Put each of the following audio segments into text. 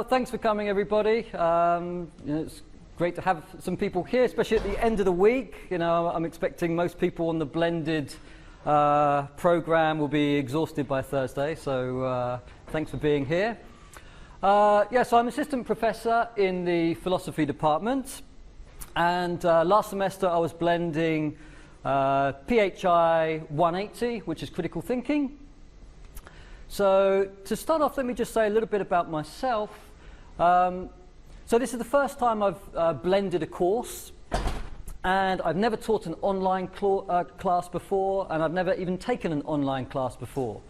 Thanks for coming, everybody. It's great to have some people here, especially at the end of the week. I'm expecting most people on the blended program will be exhausted by Thursday, so thanks for being here. So I'm assistant professor in the philosophy department, and last semester I was blending PHI 180, which is critical thinking. So to start off, let me just say a little bit about myself. So this is the first time I've blended a course, and I've never taught an online class before, and I've never even taken an online class before.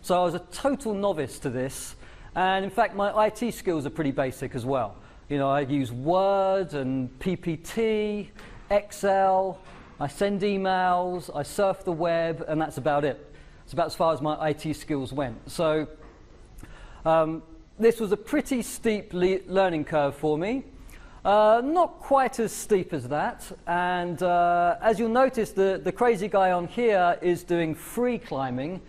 So I was a total novice to this, and in fact my IT skills are pretty basic as well. I use Word and PPT, Excel, I send emails, I surf the web, and that's about it. It's about as far as my IT skills went. So this was a pretty steep learning curve for me. Not quite as steep as that. And as you'll notice, the crazy guy on here is doing free climbing.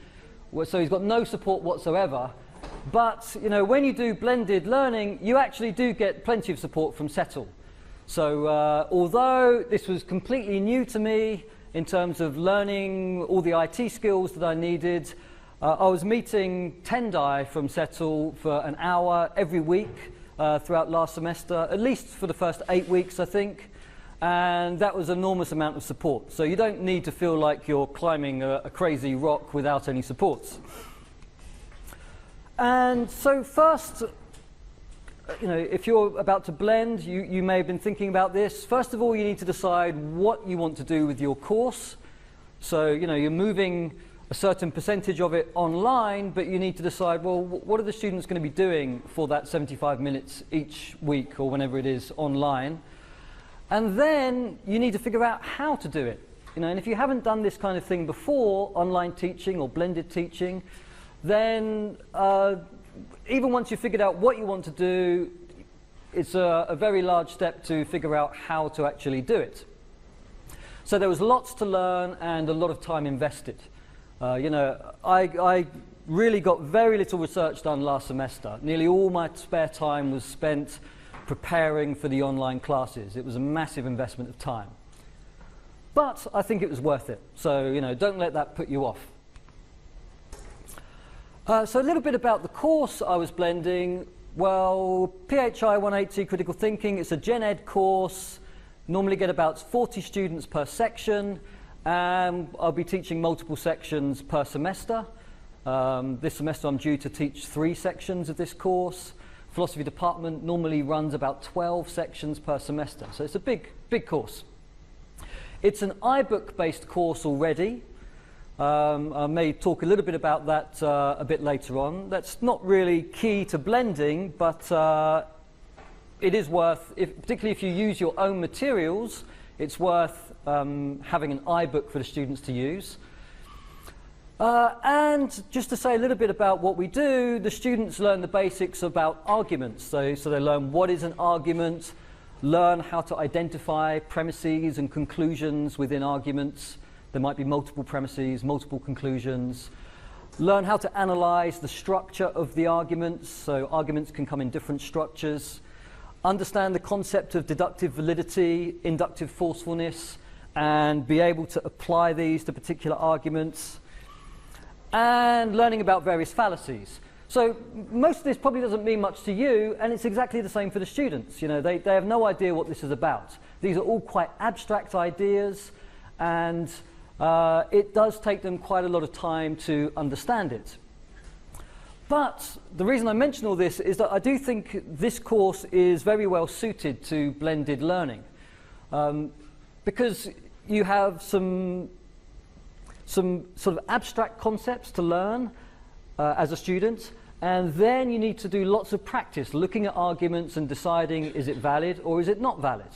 So he's got no support whatsoever. But when you do blended learning, you actually do get plenty of support from Settle. So although this was completely new to me, in terms of learning all the IT skills that I needed, I was meeting Tendai from Settle for an hour every week throughout last semester, at least for the first 8 weeks, I think. And that was an enormous amount of support. So you don't need to feel like you're climbing a crazy rock without any supports. And so first, if you're about to blend, you may have been thinking about this. First of all, you need to decide what you want to do with your course. So, you're moving a certain percentage of it online, but you need to decide, well, what are the students going to be doing for that 75 minutes each week or whenever it is online? And then you need to figure out how to do it. And if you haven't done this kind of thing before, online teaching or blended teaching, then even once you've figured out what you want to do, it's a very large step to figure out how to actually do it. So there was lots to learn and a lot of time invested. I really got very little research done last semester. Nearly all my spare time was spent preparing for the online classes. It was a massive investment of time. But I think it was worth it. So, don't let that put you off. So a little bit about the course I was blending. Well, PHI 180 Critical Thinking, it's a Gen Ed course. Normally get about 40 students per section. I'll be teaching multiple sections per semester. This semester I'm due to teach 3 sections of this course. Philosophy department normally runs about 12 sections per semester. So it's a big course. It's an iBook-based course already. I may talk a little bit about that a bit later on. That's not really key to blending, but it is worth, particularly if you use your own materials, it's worth having an iBook for the students to use. And just to say a little bit about what we do, the students learn the basics about arguments. So they learn what is an argument, learn how to identify premises and conclusions within arguments. There might be multiple premises, multiple conclusions. Learn how to analyze the structure of the arguments, so arguments can come in different structures. Understand the concept of deductive validity, inductive forcefulness, and be able to apply these to particular arguments. And learning about various fallacies. So most of this probably doesn't mean much to you, and it's exactly the same for the students. They have no idea what this is about. These are all quite abstract ideas, and it does take them quite a lot of time to understand it. But the reason I mention all this is that I do think this course is very well suited to blended learning, because you have some sort of abstract concepts to learn as a student, and then you need to do lots of practice looking at arguments and deciding, is it valid or is it not valid?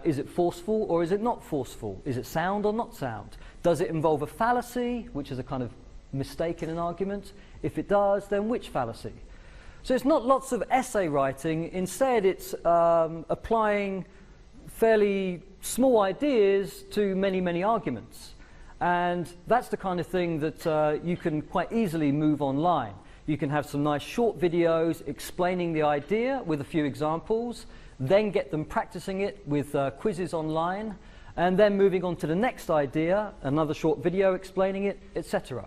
Is it forceful or is it not forceful? Is it sound or not sound? Does it involve a fallacy, which is a kind of mistake in an argument? If it does, then which fallacy? So it's not lots of essay writing. Instead, it's applying fairly small ideas to many arguments. And that's the kind of thing that you can quite easily move online. You can have some nice short videos explaining the idea with a few examples, then get them practicing it with quizzes online, and then moving on to the next idea, another short video explaining it, etc.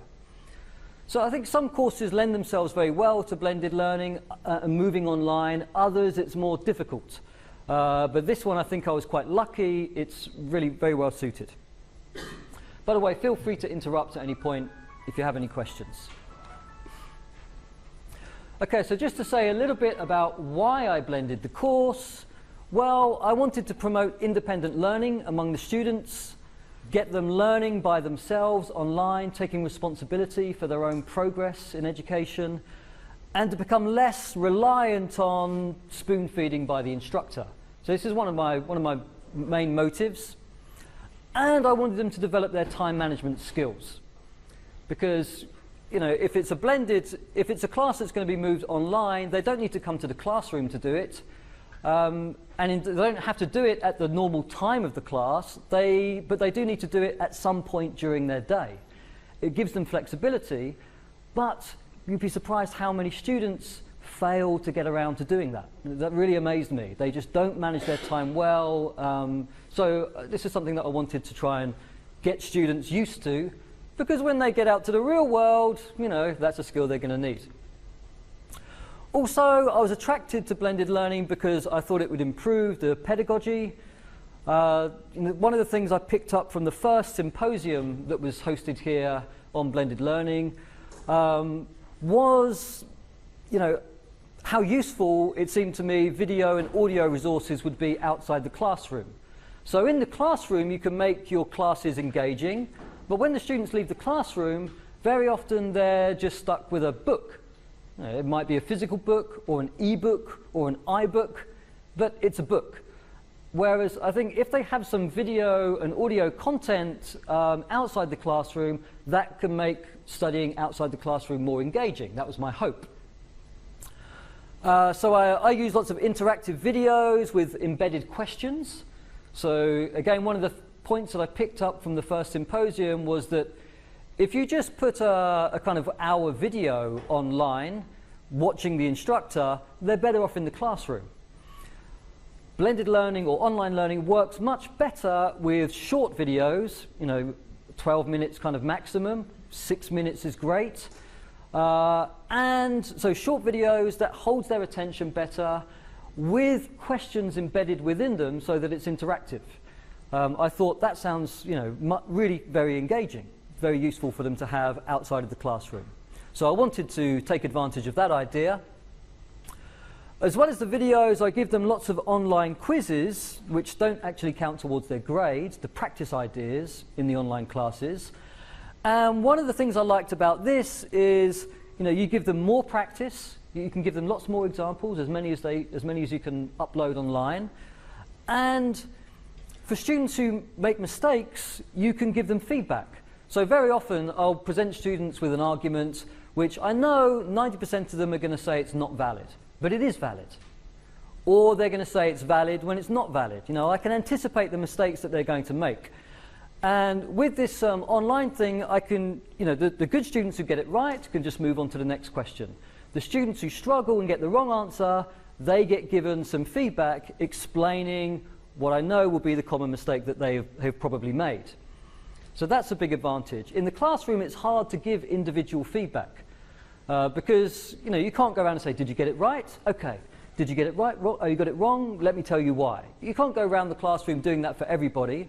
So I think some courses lend themselves very well to blended learning and moving online. Others, it's more difficult. But this one, I think I was quite lucky. It's really very well suited. By the way, feel free to interrupt at any point if you have any questions. Okay, so just to say a little bit about why I blended the course. Well, I wanted to promote independent learning among the students, get them learning by themselves online, taking responsibility for their own progress in education, and to become less reliant on spoon feeding by the instructor. So this is one of my main motives. And I wanted them to develop their time management skills. Because, you know, if it's a class that's going to be moved online, they don't need to come to the classroom to do it. They don't have to do it at the normal time of the class, but they do need to do it at some point during their day. It gives them flexibility, but you'd be surprised how many students fail to get around to doing that. That really amazed me. They just don't manage their time well. So this is something that I wanted to try and get students used to, because when they get out to the real world, you know, that's a skill they're going to need. Also, I was attracted to blended learning because I thought it would improve the pedagogy. One of the things I picked up from the first symposium that was hosted here on blended learning was, you know, how useful it seemed to me video and audio resources would be outside the classroom. So in the classroom, you can make your classes engaging, but when the students leave the classroom, very often they're just stuck with a book. It might be a physical book or an e-book or an iBook, but it's a book. Whereas I think if they have some video and audio content outside the classroom, that can make studying outside the classroom more engaging. That was my hope. So I use lots of interactive videos with embedded questions. So again, one of the points that I picked up from the first symposium was that if you just put a kind of hour video online, watching the instructor, they're better off in the classroom. Blended learning or online learning works much better with short videos, you know, 12 minutes kind of maximum, 6 minutes is great. And so short videos, that holds their attention better with questions embedded within them so that it's interactive. I thought that sounds, you know, really very engaging, very useful for them to have outside of the classroom. So I wanted to take advantage of that idea. As well as the videos, I give them lots of online quizzes which don't actually count towards their grades, the practice ideas in the online classes. And one of the things I liked about this is, you know, you give them more practice, you can give them lots more examples, as many as you can upload online. And for students who make mistakes, you can give them feedback. So very often I'll present students with an argument which I know 90% of them are going to say it's not valid, but it is valid. Or they're going to say it's valid when it's not valid. You know, I can anticipate the mistakes that they're going to make. And with this online thing, I can, you know, the good students who get it right can just move on to the next question. The students who struggle and get the wrong answer, they get given some feedback explaining what I know will be the common mistake that they have probably made. So that's a big advantage. In the classroom, it's hard to give individual feedback because, you know, you can't go around and say, did you get it right? Okay. Did you get it right? Oh, you got it wrong? Let me tell you why. You can't go around the classroom doing that for everybody.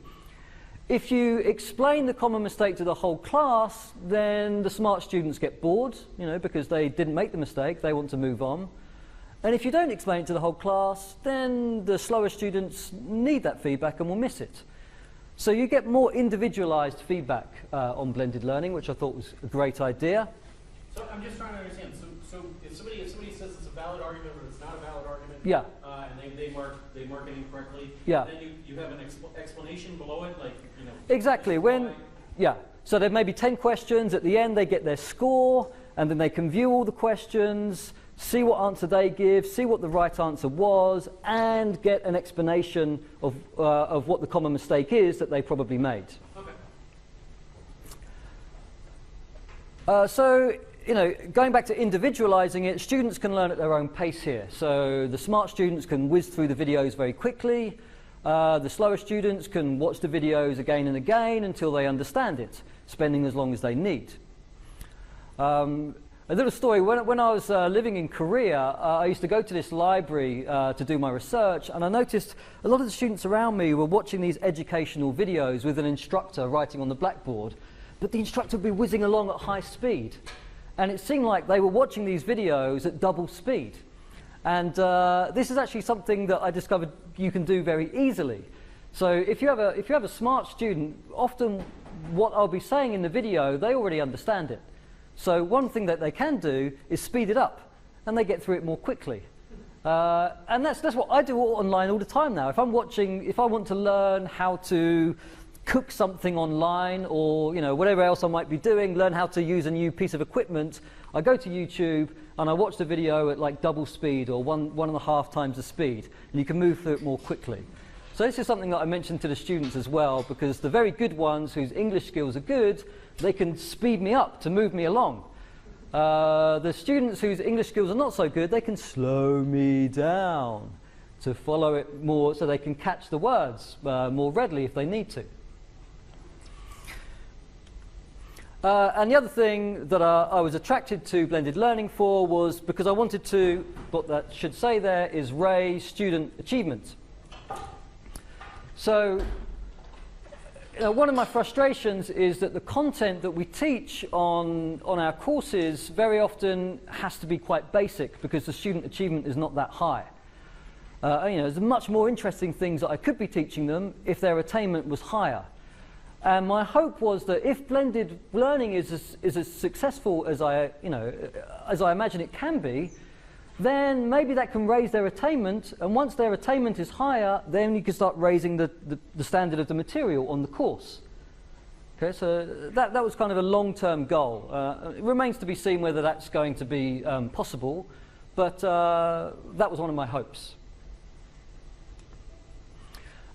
If you explain the common mistake to the whole class, then the smart students get bored, you know, because they didn't make the mistake, they want to move on. And if you don't explain it to the whole class, then the slower students need that feedback and will miss it. So you get more individualized feedback on blended learning, which I thought was a great idea. So I'm just trying to understand. So if somebody says it's a valid argument or it's not a valid argument, yeah. And they mark it incorrectly, yeah. then you have an explanation below it, like, you know. Exactly. Yeah. So there may be 10 questions. At the end, they get their score, and then they can view all the questions, see what answer they give, see what the right answer was, and get an explanation of what the common mistake is that they probably made. Okay. So going back to individualizing it, students can learn at their own pace here. So the smart students can whiz through the videos very quickly. The slower students can watch the videos again and again until they understand it, spending as long as they need. A little story, when I was living in Korea, I used to go to this library to do my research, and I noticed a lot of the students around me were watching these educational videos with an instructor writing on the blackboard, but the instructor would be whizzing along at high speed. And it seemed like they were watching these videos at double speed. And this is actually something that I discovered you can do very easily. So if you have a smart student, often what I'll be saying in the video, they already understand it. So one thing that they can do is speed it up, and they get through it more quickly. And that's what I do online all the time now. If I want to learn how to cook something online, or whatever else I might be doing, learn how to use a new piece of equipment, I go to YouTube and I watch the video at like double speed or 1.5 times the speed, and you can move through it more quickly. So this is something that I mentioned to the students as well, because the very good ones whose English skills are good, they can speed me up to move me along. The students whose English skills are not so good, they can slow me down to follow it more, so they can catch the words more readily if they need to. And the other thing that I was attracted to blended learning for was because I wanted to, what that should say there is raise student achievement. So one of my frustrations is that the content that we teach on our courses very often has to be quite basic because the student achievement is not that high. There's much more interesting things that I could be teaching them if their attainment was higher. And my hope was that if blended learning is as successful as I imagine it can be, then maybe that can raise their attainment, and once their attainment is higher, then you can start raising the standard of the material on the course. Okay, so that was kind of a long-term goal. It remains to be seen whether that's going to be possible, but that was one of my hopes.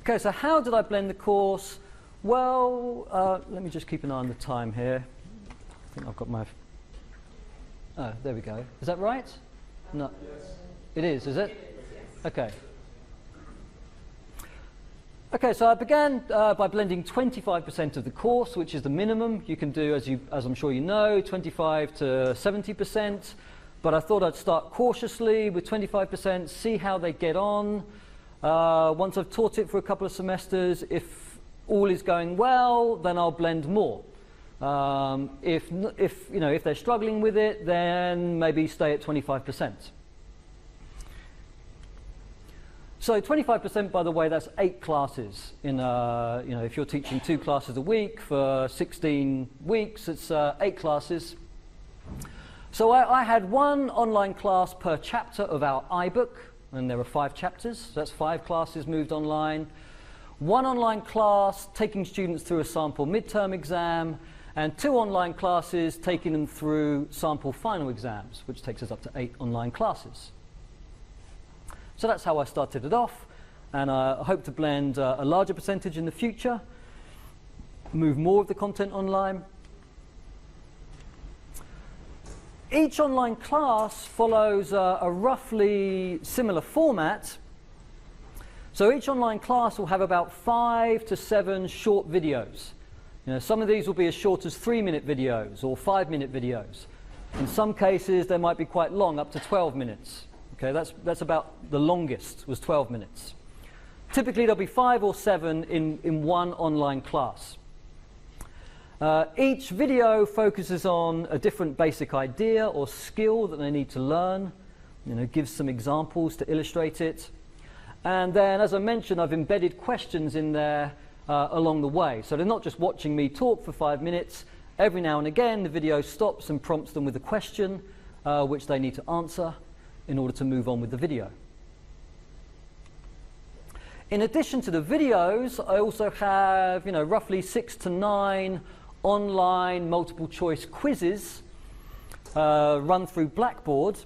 Okay, so how did I blend the course? Well, let me just keep an eye on the time here. I think I've got my... Oh, there we go. Is that right? No. Yes. It is it? Yes. Okay. Okay, so I began by blending 25% of the course, which is the minimum. You can do, as I'm sure you know, 25 to 70%. But I thought I'd start cautiously with 25%, see how they get on. Once I've taught it for a couple of semesters, if all is going well, then I'll blend more. If they're struggling with it, then maybe stay at 25%. So 25%, by the way, that's 8 classes. If you're teaching 2 classes a week for 16 weeks, it's 8 classes. So I had 1 online class per chapter of our iBook, and there were 5 chapters. So that's 5 classes moved online. 1 online class taking students through a sample midterm exam, and 2 online classes taking them through sample final exams, which takes us up to 8 online classes. So that's how I started it off, and I hope to blend a larger percentage in the future, move more of the content online. Each online class follows a roughly similar format. So each online class will have about 5 to 7 short videos. Some of these will be as short as 3-minute videos or 5-minute videos. In some cases, they might be quite long, up to 12 minutes. Okay, that's about the longest, was 12 minutes. Typically, there'll be 5 or 7 in 1 online class. Each video focuses on a different basic idea or skill that they need to learn, gives some examples to illustrate it. And then, as I mentioned, I've embedded questions in there along the way. So they're not just watching me talk for 5 minutes. Every now and again, the video stops and prompts them with a question, which they need to answer in order to move on with the video. In addition to the videos, I also have, roughly 6 to 9 online multiple choice quizzes run through Blackboard,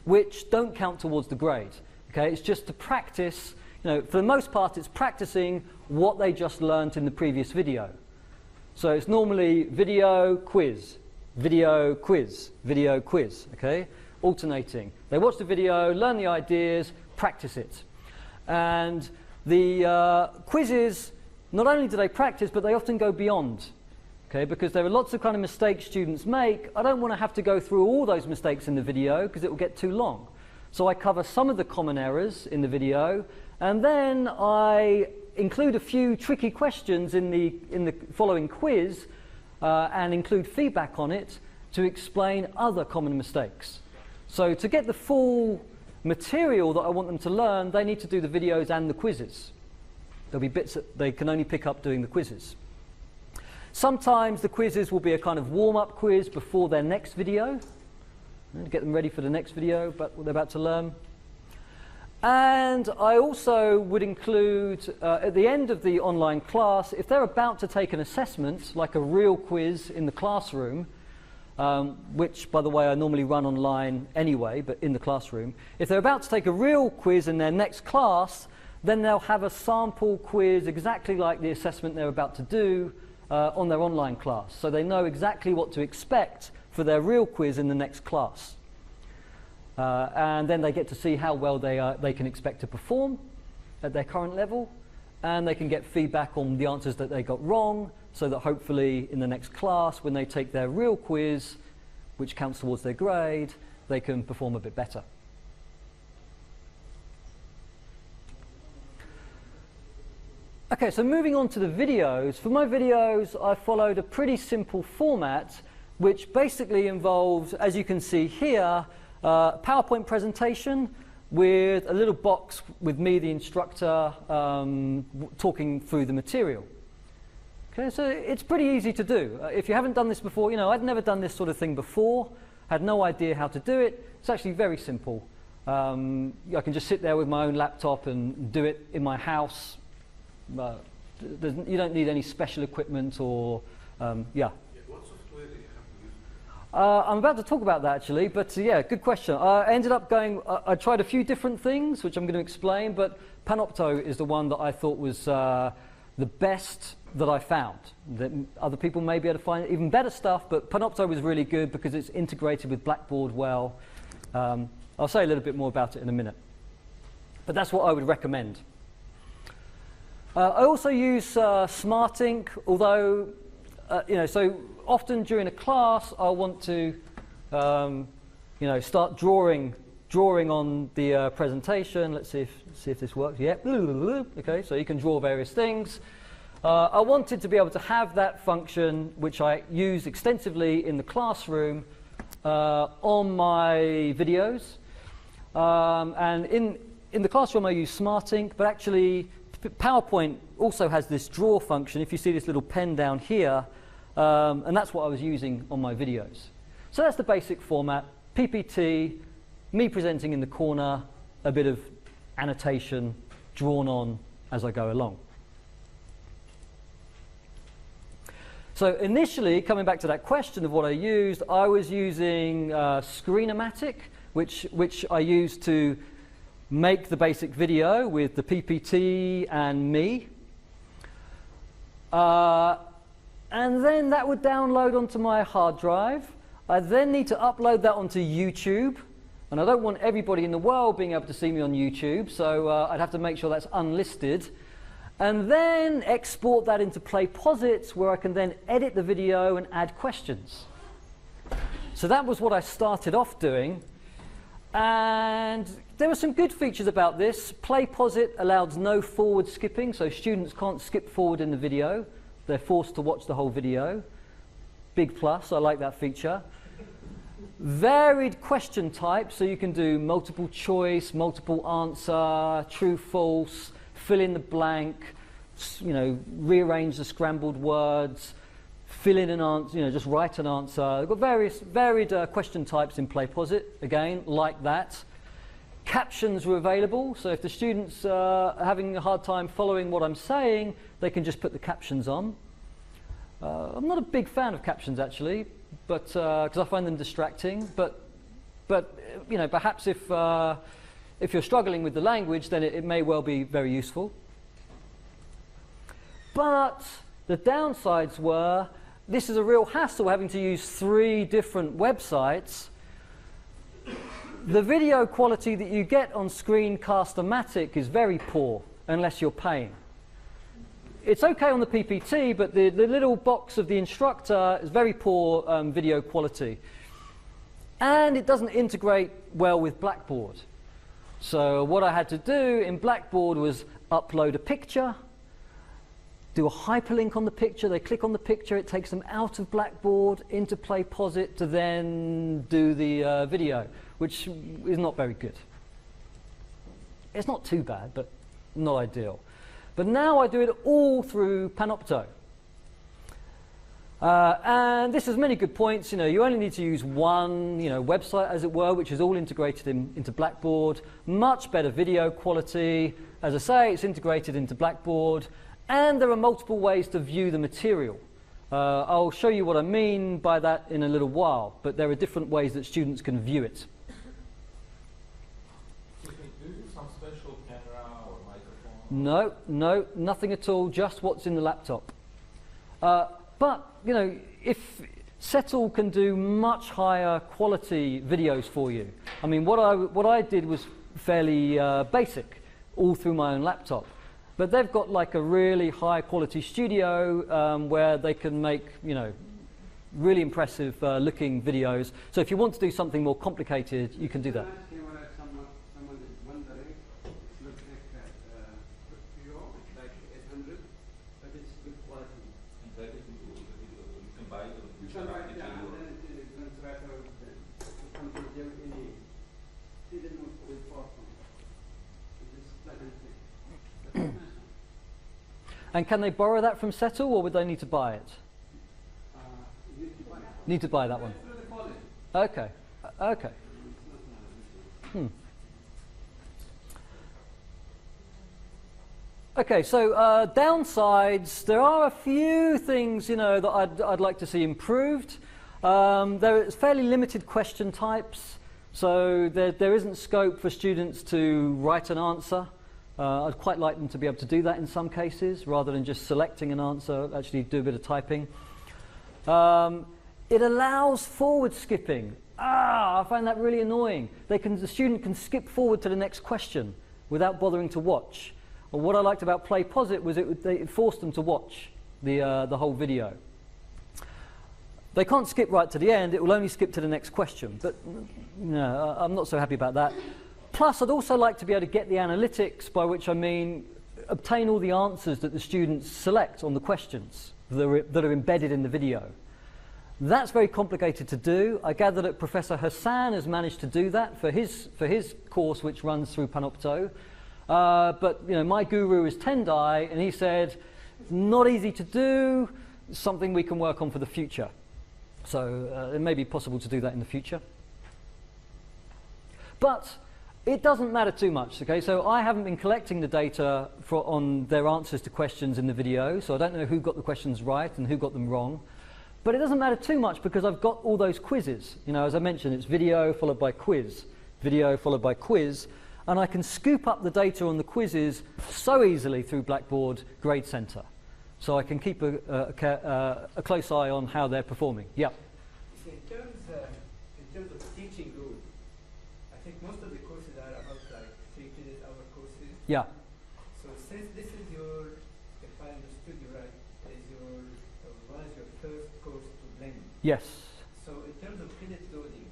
which don't count towards the grade. Okay, it's just to practice. For the most part, it's practicing what they just learned in the previous video. So it's normally video, quiz, video, quiz, okay? Alternating. They watch the video, learn the ideas, practice it. And the quizzes, not only do they practice, but they often go beyond, okay? Because there are lots of kind of mistakes students make. I don't want to have to go through all those mistakes in the video because it will get too long. So I cover some of the common errors in the video, and then I include a few tricky questions in the following quiz and include feedback on it to explain other common mistakes. So to get the full material that I want them to learn, they need to do the videos and the quizzes. There'll be bits that they can only pick up doing the quizzes. Sometimes the quizzes will be a kind of warm-up quiz before their next video, to get them ready for the next video, but what they're about to learn. And I also would include, at the end of the online class, if they're about to take an assessment, like a real quiz in the classroom, which, by the way, I normally run online anyway, but in the classroom. If they're about to take a real quiz in their next class, then they'll have a sample quiz exactly like the assessment they're about to do on their online class. So they know exactly what to expect for their real quiz in the next class. And then they get to see how well they can expect to perform at their current level, and they can get feedback on the answers that they got wrong, so that hopefully in the next class, when they take their real quiz, which counts towards their grade, they can perform a bit better. Okay, so moving on to the videos. For my videos, I followed a pretty simple format, which basically involves, as you can see here, PowerPoint presentation with a little box with me, the instructor, talking through the material. Okay, so it's pretty easy to do. If you haven't done this before, I'd never done this sort of thing before, had no idea how to do it. It's actually very simple. I can just sit there with my own laptop and do it in my house. You don't need any special equipment or, yeah. What software do you have to use? I'm about to talk about that actually, but yeah, good question. I ended up going, I tried a few different things, which I'm going to explain, but Panopto is the one that I thought was the best that I found. That other people may be able to find even better stuff, but Panopto was really good because it's integrated with Blackboard well. I'll say a little bit more about it in a minute. But that's what I would recommend. I also use SmartInk, although, so often during a class I'll want to, start drawing on the presentation. Let's see if this works. Yeah, okay, so you can draw various things. I wanted to be able to have that function, which I use extensively in the classroom, on my videos. And in the classroom I use SmartInk, but actually PowerPoint also has this draw function. If you see this little pen down here, and that's what I was using on my videos. So that's the basic format, PPT, me presenting in the corner, a bit of annotation drawn on as I go along. So initially, coming back to that question of what I used, I was using ScreencastOMatic, which I used to make the basic video with the PPT and me. And then that would download onto my hard drive. I then need to upload that onto YouTube. And I don't want everybody in the world being able to see me on YouTube, so I'd have to make sure that's unlisted. And then export that into PlayPosit, where I can then edit the video and add questions. So that was what I started off doing. And there were some good features about this. PlayPosit allowed no forward skipping, so students can't skip forward in the video. They're forced to watch the whole video. Big plus, I like that feature. Varied question types, so you can do multiple choice, multiple answer, true, false, fill in the blank, rearrange the scrambled words, fill in an answer, just write an answer. I've got varied question types in PlayPosit, again, like that. Captions were available, so if the students are having a hard time following what I'm saying, they can just put the captions on. I'm not a big fan of captions actually, but because I find them distracting. But perhaps if you're struggling with the language, then it may well be very useful. But the downsides were this is a real hassle having to use 3 different websites. The video quality that you get on ScreencastOMatic is very poor unless you're paying. It's okay on the PPT, but the little box of the instructor is very poor video quality. And it doesn't integrate well with Blackboard. So what I had to do in Blackboard was upload a picture, do a hyperlink on the picture, they click on the picture, it takes them out of Blackboard, into PlayPosit to then do the video, which is not very good. It's not too bad, but not ideal. But now I do it all through Panopto. And this has many good points. You only need to use one website, as it were, which is all integrated into Blackboard. Much better video quality. As I say, it's integrated into Blackboard. And there are multiple ways to view the material. I'll show you what I mean by that in a little while, but there are different ways that students can view it. Do you use some special camera or microphone? No, nothing at all, just what's in the laptop. But, if Settle can do much higher quality videos for you. I mean, what I did was fairly basic, all through my own laptop. But they've got like a really high quality studio where they can make, really impressive looking videos. So if you want to do something more complicated, you can do that. Someone is wondering, it looks like 800, but it's good quality. You can buy it on You can write it down, then it's going to write out something there any. See the note with Python. It is plug and play. That's nice one. And can they borrow that from Settle, or would they need to buy it? You need to buy it. Need to buy that one. Through the college. Okay. Okay. It's not Okay, so downsides, there are a few things, that I'd like to see improved. There is fairly limited question types, so there isn't scope for students to write an answer. I'd quite like them to be able to do that in some cases, rather than just selecting an answer, actually do a bit of typing. It allows forward skipping. I find that really annoying. The student can skip forward to the next question without bothering to watch. Well, what I liked about PlayPosit was it forced them to watch the whole video. They can't skip right to the end, it will only skip to the next question. But no, I'm not so happy about that. Plus, I'd also like to be able to get the analytics, by which I mean obtain all the answers that the students select on the questions that are embedded in the video. That's very complicated to do. I gather that Professor Hassan has managed to do that for his course, which runs through Panopto. But my guru is Tendai, and he said, not easy to do, something we can work on for the future. So it may be possible to do that in the future. But it doesn't matter too much, okay? So I haven't been collecting the data on their answers to questions in the video, so I don't know who got the questions right and who got them wrong. But it doesn't matter too much because I've got all those quizzes. As I mentioned, it's video followed by quiz, video followed by quiz. And I can scoop up the data on the quizzes so easily through Blackboard Grade Center. So I can keep a close eye on how they're performing. Yeah. in terms of teaching rules, I think most of the courses are about like 3 credit hour courses. Yeah. So since this is your, if I understood you right, is was your first course to blend. Yes. So in terms of credit loading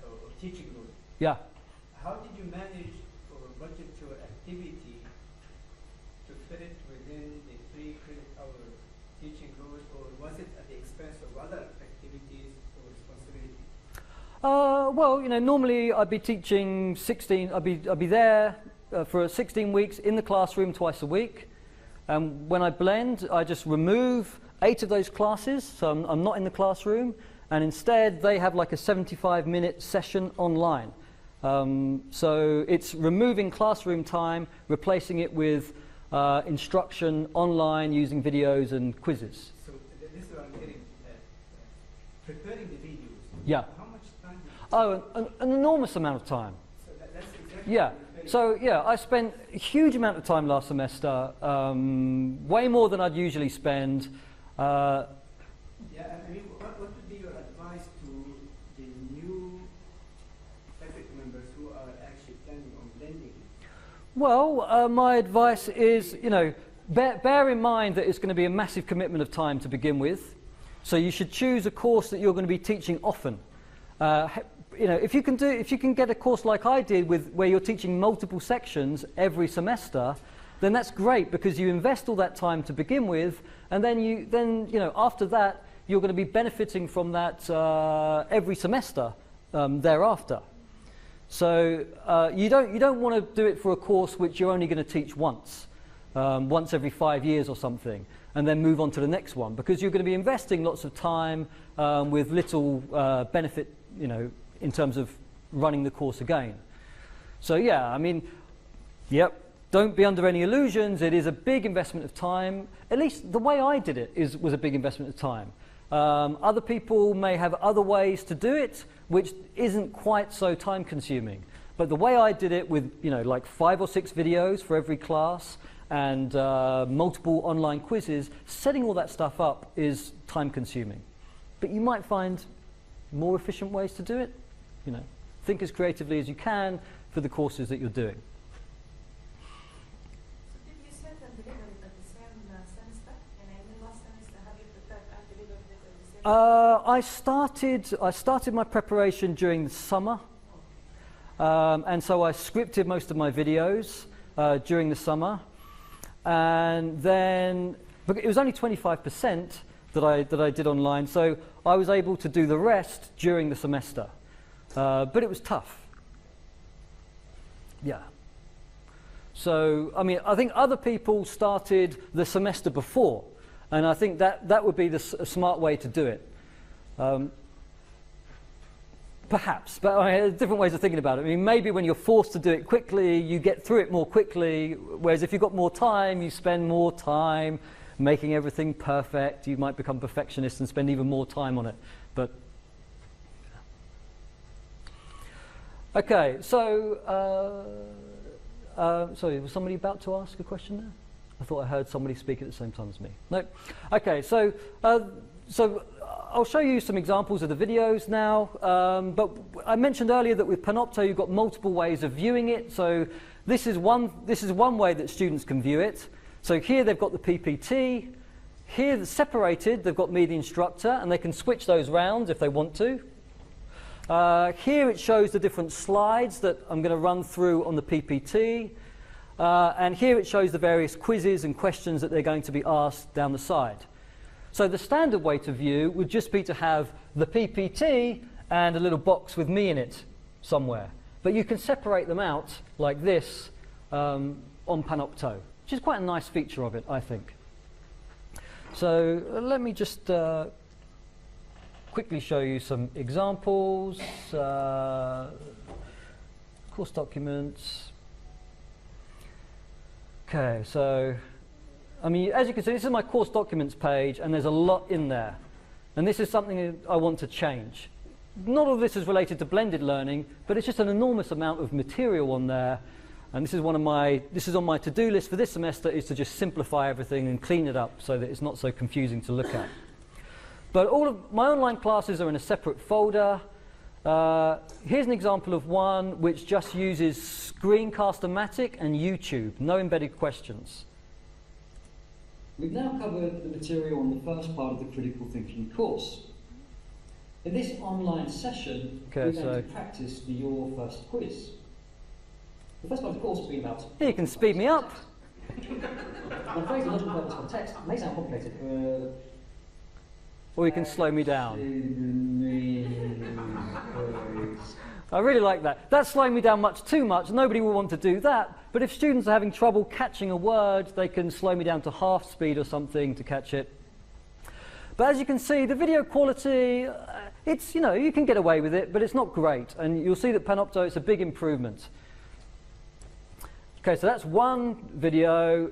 or teaching loading, Yeah. how did you manage or budget your activity to fit it within the 3 credit hour teaching load, or was it at the expense of other activities or responsibilities? Well, normally I'd be teaching 16. I'd be there for 16 weeks in the classroom twice a week. When I blend, I just remove 8 of those classes, so I'm not in the classroom, and instead they have like a 75-minute session online. So it's removing classroom time, replacing it with instruction online using videos and quizzes. So this is what I'm getting at. Preparing the videos. Yeah. How much time? An enormous amount of time. So that's exactly. Yeah. what So yeah, I spent a huge amount of time last semester, way more than I'd usually spend. Yeah, Yeah, I mean, what would be your advice to the new faculty members who are actually planning on blending? Well, my advice is, you know, bear in mind that it's going to be a massive commitment of time to begin with. So you should choose a course that you're going to be teaching often. You know, if you can get a course like I did where you're teaching multiple sections every semester, then that's great because you invest all that time to begin with, and then you know, after that you're going to be benefiting from that every semester thereafter. So you don't want to do it for a course which you're only going to teach once every 5 years or something, and then move on to the next one, because you're going to be investing lots of time with little benefit, you know, in terms of running the course again. So yeah, I mean, yep, don't be under any illusions. It is a big investment of time. At least the way I did it was a big investment of time. Other people may have other ways to do it, which isn't quite so time consuming. But the way I did it with, you know, like 5 or 6 videos for every class and multiple online quizzes, setting all that stuff up is time consuming. But you might find more efficient ways to do it. You know, think as creatively as you can for the courses that you're doing. So did you set and deliver it at the same semester? And in the last semester, have you prepared and delivered it at the same I started my preparation during the summer, and so I scripted most of my videos during the summer, and then it was only 25% that I did online, so I was able to do the rest during the semester, but it was tough. Yeah. So I mean, I think other people started the semester before, and I think that would be a smart way to do it. Perhaps, but I mean, different ways of thinking about it. I mean, maybe when you're forced to do it quickly, you get through it more quickly, whereas if you've got more time, you spend more time making everything perfect. You might become perfectionist and spend even more time on it. But okay, so sorry, was somebody about to ask a question there? I thought I heard somebody speak at the same time as me. No. Okay, so I'll show you some examples of the videos now, but I mentioned earlier that with Panopto you've got multiple ways of viewing it. So this is one way that students can view it. So here they've got the PPT. Here they're separated, they've got me the instructor, and they can switch those round if they want to. Here it shows the different slides that I'm going to run through on the PPT. And here it shows the various quizzes and questions that they're going to be asked down the side. So the standard way to view would just be to have the PPT and a little box with me in it somewhere. But you can separate them out like this on Panopto, which is quite a nice feature of it, I think. So let me just quickly show you some examples. Course documents. Okay, so I mean, as you can see, this is my course documents page, and there's a lot in there. And this is something I want to change. Not all of this is related to blended learning, but it's just an enormous amount of material on there. And this is on my to-do list for this semester, is to just simplify everything and clean it up so that it's not so confusing to look at. But all of my online classes are in a separate folder. Here's an example of one which just uses ScreencastOMatic and YouTube, no embedded questions. We've now covered the material on the first part of the critical thinking course. In this online session, we're going to practice for your first quiz. The first part of the course will be about... You can speed me up. I'm afraid the logical purpose of text may sound complicated. Or you can slow me down. I really like that. That's slowing me down much too much. Nobody will want to do that. But if students are having trouble catching a word, they can slow me down to half speed or something to catch it. But as you can see, the video quality, it's, you know, you can get away with it, but it's not great. And you'll see that Panopto, it's a big improvement. Okay, so that's one video.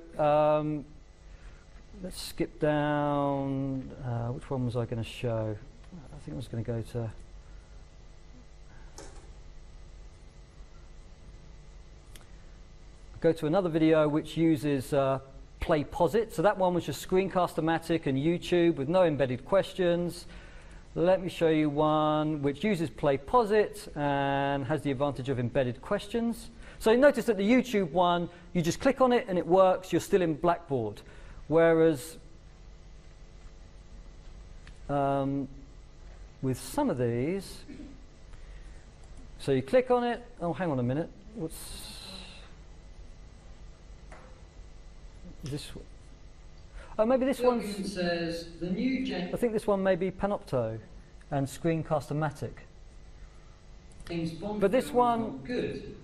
Let's skip down. Which one was I going to show? I think I was going to go to another video which uses Play Posit. So that one was just ScreencastOMatic and YouTube with no embedded questions. Let me show you one which uses Play Posit and has the advantage of embedded questions. So you notice that the YouTube one, you just click on it and it works, you're still in Blackboard. Whereas with some of these, so you click on it, oh hang on a minute, is this? Oh, maybe this one says the new gen. I think this one may be Panopto and ScreencastOMatic. But this one, good.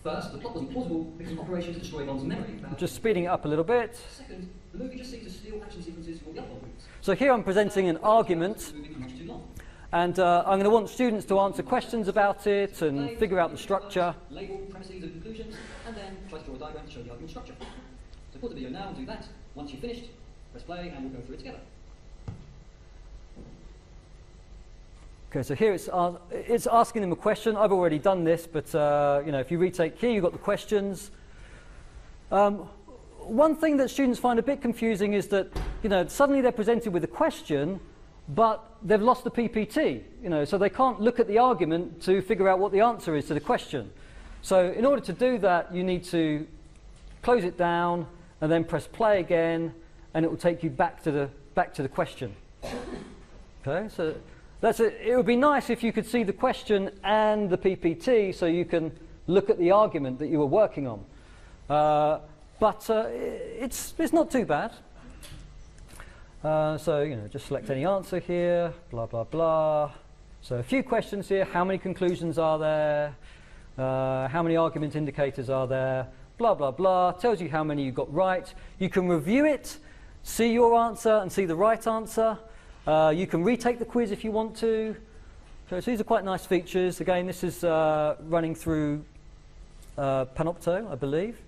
First, the plot wasn't plausible because of operation to destroy Bond's memory. Just speeding it up a little bit. Second, the movie just seems to steal action sequences from the upload routes. So here I'm presenting an argument, and I'm going to want students to answer questions about it and figure out the structure. Label premises and conclusions, and then try to draw a diagram to show the argument structure. So pause the video now and do that. Once you've finished, press play and we'll go through it together. Okay, so here it's asking them a question. I've already done this, but you know, if you retake here, you've got the questions. One thing that students find a bit confusing is that, you know, suddenly they're presented with a question, but they've lost the PPT, you know, so they can't look at the argument to figure out what the answer is to the question. So in order to do that, you need to close it down and then press play again, and it will take you back to the question. Okay, so that's it. It would be nice if you could see the question and the PPT, so you can look at the argument that you were working on. But it's not too bad. So you know, just select any answer here. Blah blah blah. So a few questions here. How many conclusions are there? How many argument indicators are there? Blah blah blah. Tells you how many you got right. You can review it, see your answer, and see the right answer. You can retake the quiz if you want to. So these are quite nice features. Again, this is running through Panopto, I believe.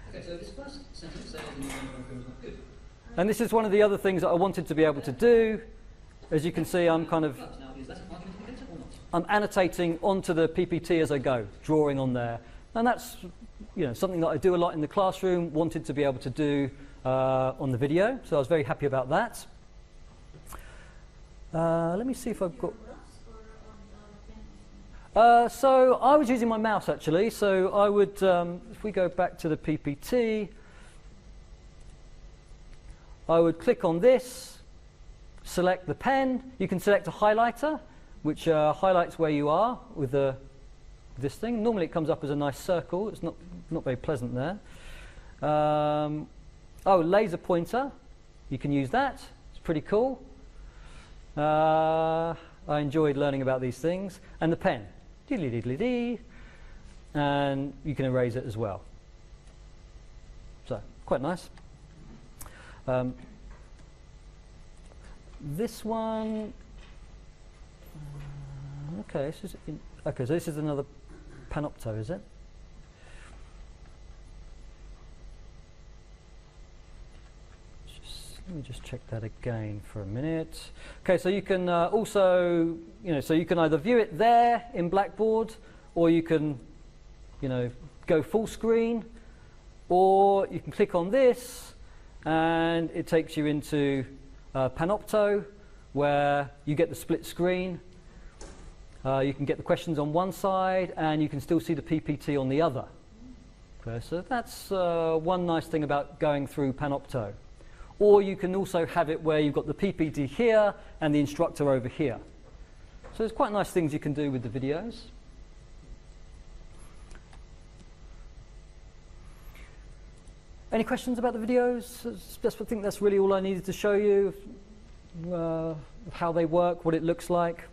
Okay, so this first sentence says the new program is not good. And this is one of the other things that I wanted to be able to do. As you can see, I'm kind of Now, is that an argument indicator or not? I'm annotating onto the PPT as I go, drawing on there. And that's, you know, something that I do a lot in the classroom, wanted to be able to do on the video. So I was very happy about that. Let me see if I've got... so I was using my mouse actually, so I would, if we go back to the PPT, I would click on this, select the pen. You can select a highlighter, which highlights where you are with this thing. Normally it comes up as a nice circle. It's not very pleasant there. Oh, laser pointer. You can use that. It's pretty cool. I enjoyed learning about these things. And the pen. Diddly-diddly-dee. And you can erase it as well. So, quite nice. This one... okay, so this is another Panopto, is it? Let me just check that again for a minute. Okay, so you can also, you know, so you can either view it there in Blackboard, or you can, you know, go full screen, or you can click on this, and it takes you into Panopto, where you get the split screen. You can get the questions on one side, and you can still see the PPT on the other. Okay, so that's one nice thing about going through Panopto. Or you can also have it where you've got the PPT here and the instructor over here. So there's quite nice things you can do with the videos. Any questions about the videos? I think that's really all I needed to show you, how they work, what it looks like.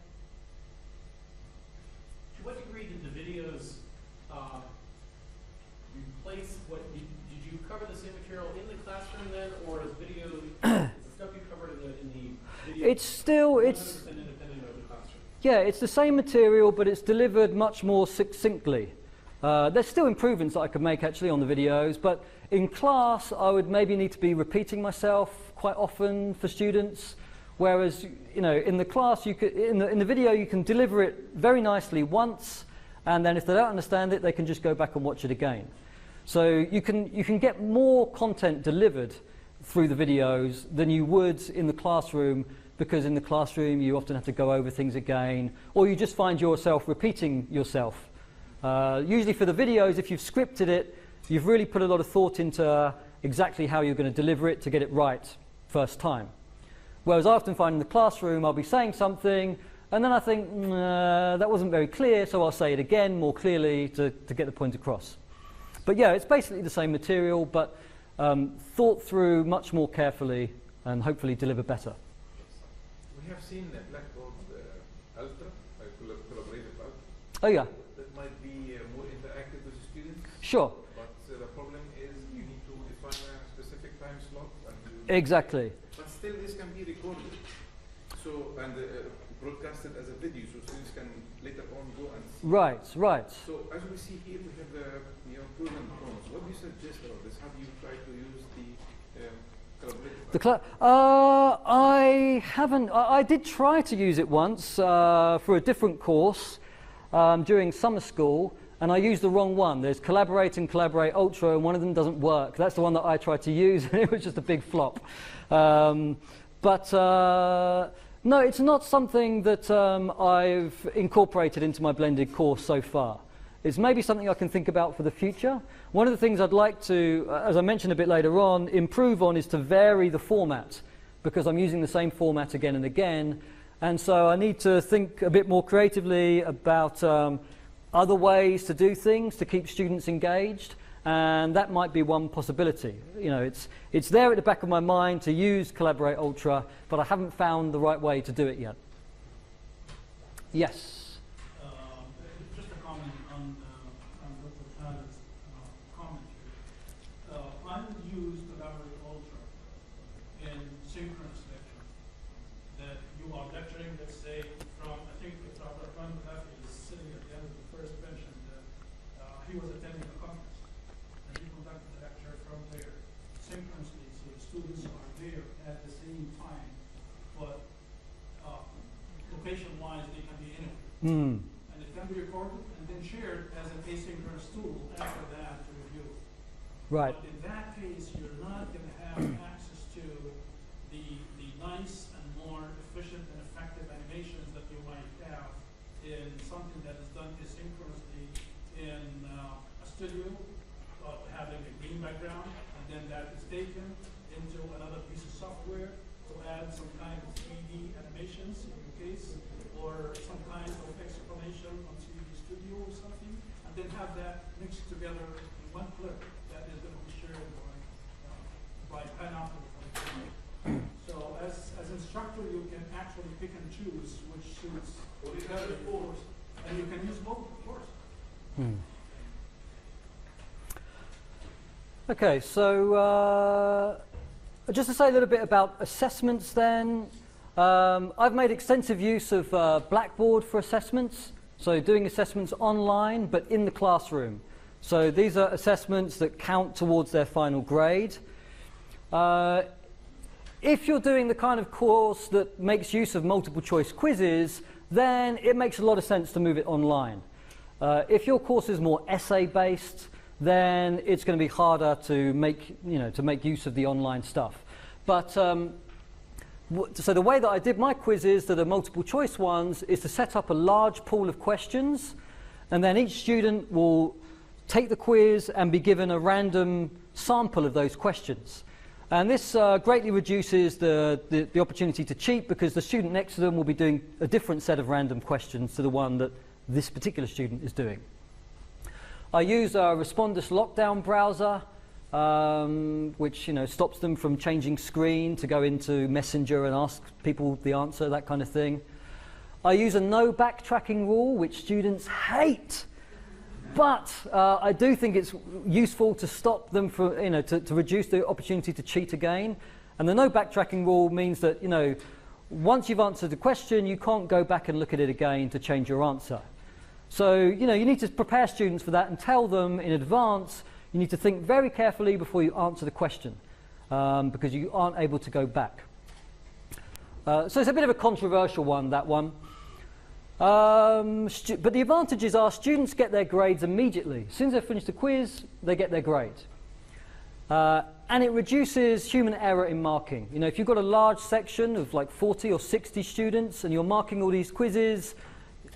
To what degree did the videos replace what, did you cover the same material in the classroom then, or is video, the stuff you covered in the video? It's still, 100% independent of the classroom? Yeah, it's the same material, but it's delivered much more succinctly. There's still improvements that I could make actually on the videos, but in class I would maybe need to be repeating myself quite often for students, whereas, you know, in the class you could, in the video you can deliver it very nicely once, and then if they don't understand it they can just go back and watch it again. So you can get more content delivered through the videos than you would in the classroom, because in the classroom you often have to go over things again, or you just find yourself repeating yourself. Usually for the videos, if you've scripted it, you've really put a lot of thought into exactly how you're going to deliver it to get it right first time. Whereas I often find in the classroom I'll be saying something and then I think, that wasn't very clear, so I'll say it again more clearly to get the point across. But yeah, it's basically the same material, but thought through much more carefully and hopefully deliver better. We have seen Blackboard Ultra, collaborative Ultra. Oh yeah. That might be more interactive with the students. Sure. But the problem is you need to define a specific time slot. Exactly. But still this can be recorded. So, and broadcasted as a video, so students can later on go and see. Right, right. So as we see here, we have the pros and cons. What do you suggest about this? How do you try to use the collaborative? I haven't. I did try to use it once for a different course during summer school, and I used the wrong one. There's Collaborate and Collaborate Ultra, and one of them doesn't work. That's the one that I tried to use, and it was just a big flop. No, it's not something that I've incorporated into my blended course so far. It's maybe something I can think about for the future. One of the things I'd like to, as I mentioned a bit later on, improve on is to vary the format, because I'm using the same format again and again. And so I need to think a bit more creatively about other ways to do things to keep students engaged. And that might be one possibility. You know, it's there at the back of my mind to use Collaborate Ultra, but I haven't found the right way to do it yet. Yes? Just a comment on Dr. Khaled's commentary. I would use Collaborate Ultra in synchronous lecture. That you are lecturing, let's say, from, I think Dr. Panopto is sitting at the end of the first bench, and he was attending a conference. The lecture from there synchronously, so the students are there at the same time, but location-wise they can be anywhere. And it can be recorded and then shared as an asynchronous tool after that to review. Right. But in that case, you're not going to have access to the nice and more efficient and effective animations that you might have in something that is done asynchronously in a studio, having a green background, and then that is taken into another piece of software to add some kind of 3D animations in your case, or some kind of explanation on 3D Studio or something, and then have that mixed together in one clip that is going to be shared by Panopto. So as instructor, you can actually pick and choose which suits the course, and you can use both, of course. Okay, so just to say a little bit about assessments then. I've made extensive use of Blackboard for assessments, so doing assessments online but in the classroom. So these are assessments that count towards their final grade. If you're doing the kind of course that makes use of multiple choice quizzes, then it makes a lot of sense to move it online. If your course is more essay based, then it's going to be harder to make use of the online stuff. But so the way that I did my quizzes that are multiple choice ones is to set up a large pool of questions, and then each student will take the quiz and be given a random sample of those questions. And this greatly reduces the opportunity to cheat, because the student next to them will be doing a different set of random questions to the one that this particular student is doing. I use a Respondus lockdown browser, which stops them from changing screen to go into Messenger and ask people the answer, that kind of thing. I use a no backtracking rule, which students hate, but I do think it's useful to stop them from, to reduce the opportunity to cheat again. And the no backtracking rule means that, once you've answered the question, you can't go back and look at it again to change your answer. So, you need to prepare students for that and tell them in advance you need to think very carefully before you answer the question, because you aren't able to go back. So it's a bit of a controversial one, that one. But the advantages are students get their grades immediately. As soon as they finish the quiz, they get their grade. And it reduces human error in marking. You know, if you've got a large section of like 40 or 60 students and you're marking all these quizzes,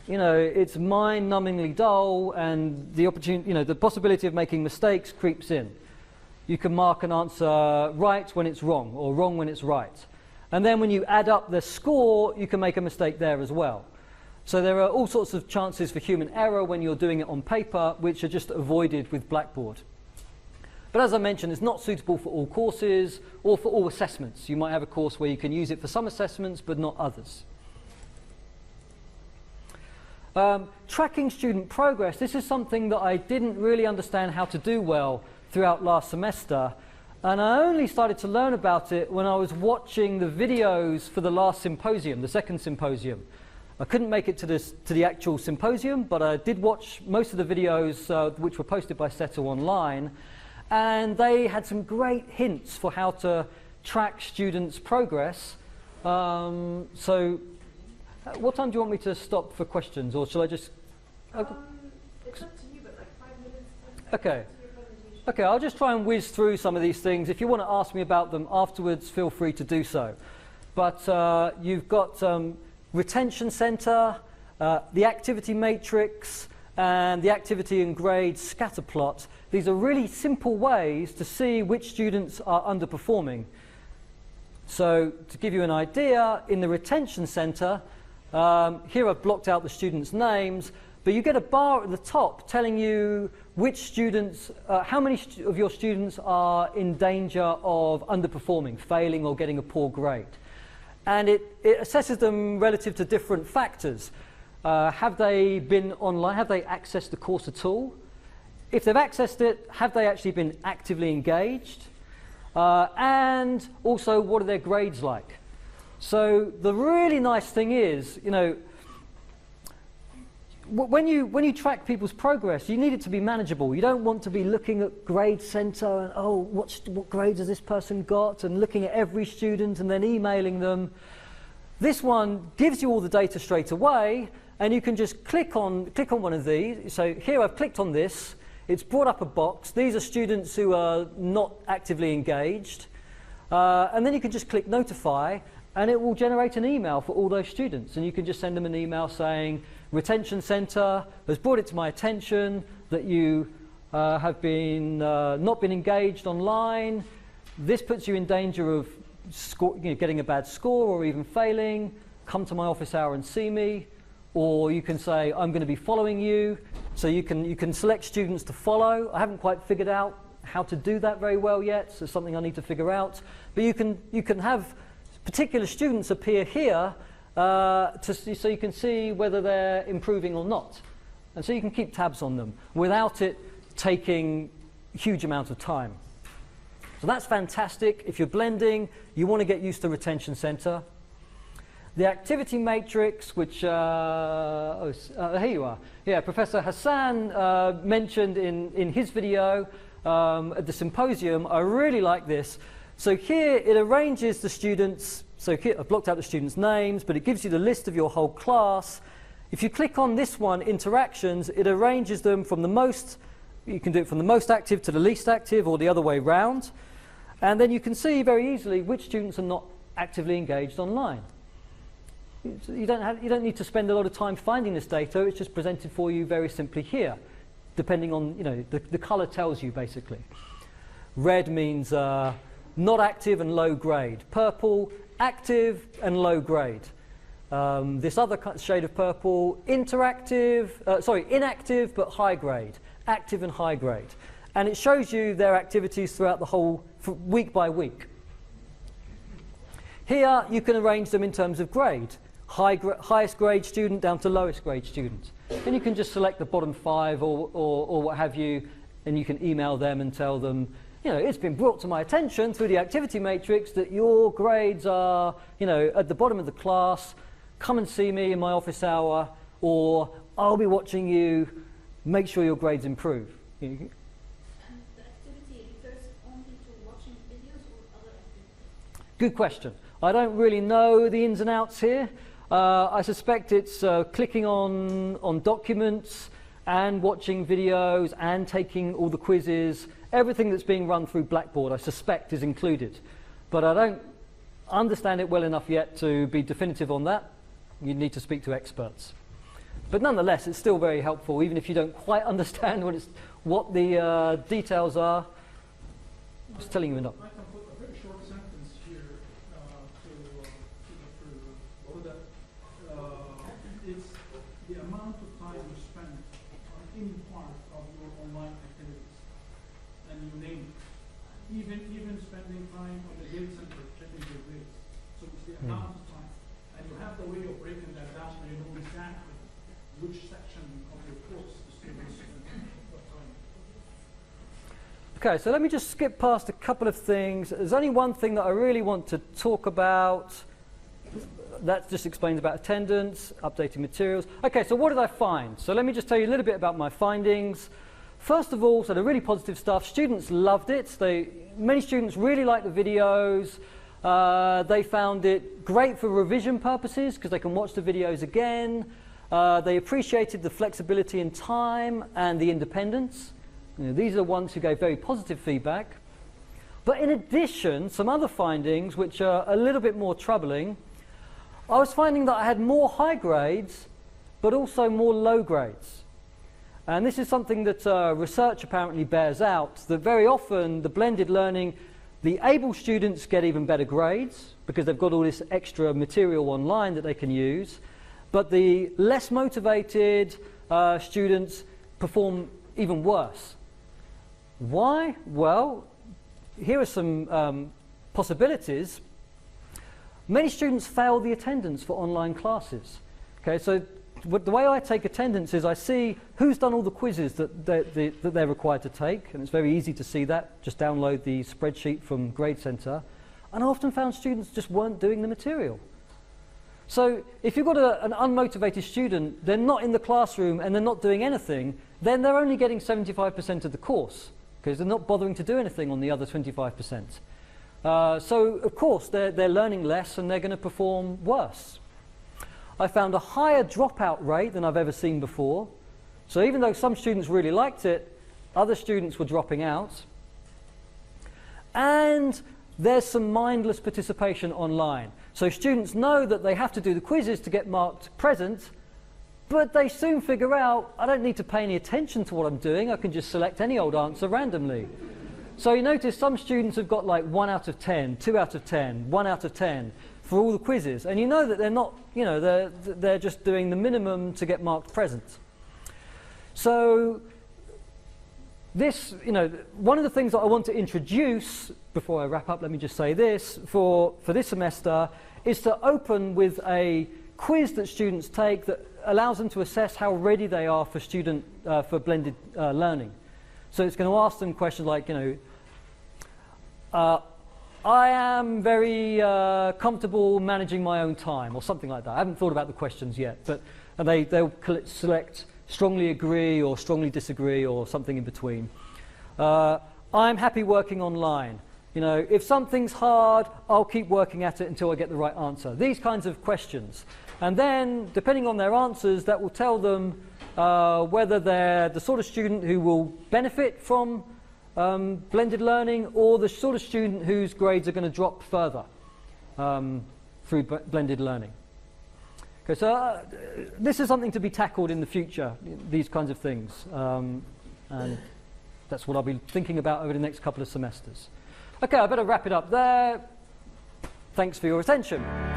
you know, it's mind-numbingly dull, and the opportunity, you know, the possibility of making mistakes creeps in. You can mark an answer right when it's wrong, or wrong when it's right. And then when you add up the score, you can make a mistake there as well. So there are all sorts of chances for human error when you're doing it on paper, which are just avoided with Blackboard. But as I mentioned, it's not suitable for all courses or for all assessments. You might have a course where you can use it for some assessments, but not others. Tracking student progress, this is something that I didn't really understand how to do well throughout last semester. And I only started to learn about it when I was watching the videos for the last symposium, the second symposium. I couldn't make it to the actual symposium, but I did watch most of the videos which were posted by Seto online. And they had some great hints for how to track students' progress. So what time do you want me to stop for questions, or shall I just... It's up to you, but like 5 minutes. Okay. Okay, I'll just try and whiz through some of these things. If you want to ask me about them afterwards, feel free to do so. But you've got retention center, the activity matrix, and the activity and grade scatter plot. These are really simple ways to see which students are underperforming. So to give you an idea, in the retention center, here I've blocked out the students' names, but you get a bar at the top telling you which students, how many of your students are in danger of underperforming, failing or getting a poor grade. And it assesses them relative to different factors. Have they been online? Have they accessed the course at all? If they've accessed it, have they actually been actively engaged? And also, what are their grades like? So the really nice thing is, you know, when you track people's progress, you need it to be manageable. You don't want to be looking at grade center and, oh, what grades has this person got, and looking at every student and then emailing them. This one gives you all the data straight away, and you can just click on one of these. So here I've clicked on this. It's brought up a box. These are students who are not actively engaged. And then you can just click notify, and it will generate an email for all those students. And you can just send them an email saying, Retention Center has brought it to my attention that you have been not been engaged online. This puts you in danger of getting a bad score or even failing. Come to my office hour and see me. Or you can say, I'm going to be following you. So you can select students to follow. I haven't quite figured out how to do that very well yet, so it's something I need to figure out. But you can have particular students appear here so you can see whether they're improving or not. And so you can keep tabs on them without it taking a huge amount of time. So that's fantastic. If you're blending, you want to get used to Retention Center. The activity matrix, which, here you are. Yeah, Professor Hassan mentioned in his video at the symposium. I really like this. So here it arranges the students. So here I've blocked out the students' names, but it gives you the list of your whole class. If you click on this one, interactions, it arranges them from the most, you can do it from the most active to the least active, or the other way round. And then you can see very easily which students are not actively engaged online. You don't need to spend a lot of time finding this data. It's just presented for you very simply here, depending on, you know, the color tells you basically. Red means not active and low grade. Purple, active and low grade. This other shade of purple, inactive but high grade. Active and high grade. And it shows you their activities throughout the whole, week by week. Here you can arrange them in terms of grade. Highest grade student down to lowest grade student. And you can just select the bottom 5 or what have you, and you can email them and tell them, you know, it's been brought to my attention through the activity matrix that your grades are, you know, at the bottom of the class. Come and see me in my office hour, or I'll be watching you. Make sure your grades improve. And the activity refers only to watching videos or other activities? Good question. I don't really know the ins and outs here. I suspect it's clicking on documents and watching videos and taking all the quizzes. Everything that's being run through Blackboard, I suspect, is included. But I don't understand it well enough yet to be definitive on that. You need to speak to experts. But nonetheless, it's still very helpful, even if you don't quite understand what the details are. Just telling you enough. I can put a very short sentence here it's the amount of time you spend on any part of your online activities, and you name it. Even spending time on the grade center checking your grades. So it's the amount of time, and you have the way of breaking that down, so you know exactly which section of your course the students spend what time. Okay, so let me just skip past a couple of things. There's only one thing that I really want to talk about. That just explains about attendance, updating materials. Okay, so what did I find? So let me just tell you a little bit about my findings. First of all, so the really positive stuff, students loved it. Many students really liked the videos. They found it great for revision purposes because they can watch the videos again. They appreciated the flexibility in time and the independence. You know, these are the ones who gave very positive feedback. But in addition, some other findings which are a little bit more troubling. I was finding that I had more high grades, but also more low grades. And this is something that research apparently bears out, that very often the blended learning, the able students get even better grades because they've got all this extra material online that they can use. But the less motivated students perform even worse. Why? Well, here are some possibilities. Many students fail the attendance for online classes. Okay, so the way I take attendance is I see who's done all the quizzes that they're required to take, and it's very easy to see that. Just download the spreadsheet from Grade Center. And I often found students just weren't doing the material. So if you've got an unmotivated student, they're not in the classroom and they're not doing anything, then they're only getting 75% of the course because they're not bothering to do anything on the other 25%. So of course they're learning less and they're going to perform worse. I found a higher dropout rate than I've ever seen before. So even though some students really liked it, other students were dropping out. And there's some mindless participation online. So students know that they have to do the quizzes to get marked present, but they soon figure out, I don't need to pay any attention to what I'm doing, I can just select any old answer randomly. So you notice some students have got like 1 out of 10, 2 out of 10, 1 out of 10 for all the quizzes, and you know that they're not, you know, they're just doing the minimum to get marked present. So this, you know, one of the things that I want to introduce, before I wrap up, let me just say this, for this semester, is to open with a quiz that students take that allows them to assess how ready they are for for blended learning. So it's going to ask them questions like, you know, I am very comfortable managing my own time, or something like that. I haven't thought about the questions yet, but they'll select strongly agree or strongly disagree or something in between. I'm happy working online. You know, if something's hard, I'll keep working at it until I get the right answer. These kinds of questions. And then, depending on their answers, that will tell them whether they're the sort of student who will benefit from blended learning or the sort of student whose grades are going to drop further through blended learning. Okay, so this is something to be tackled in the future, these kinds of things. And that's what I'll be thinking about over the next couple of semesters. Okay, I better wrap it up there. Thanks for your attention.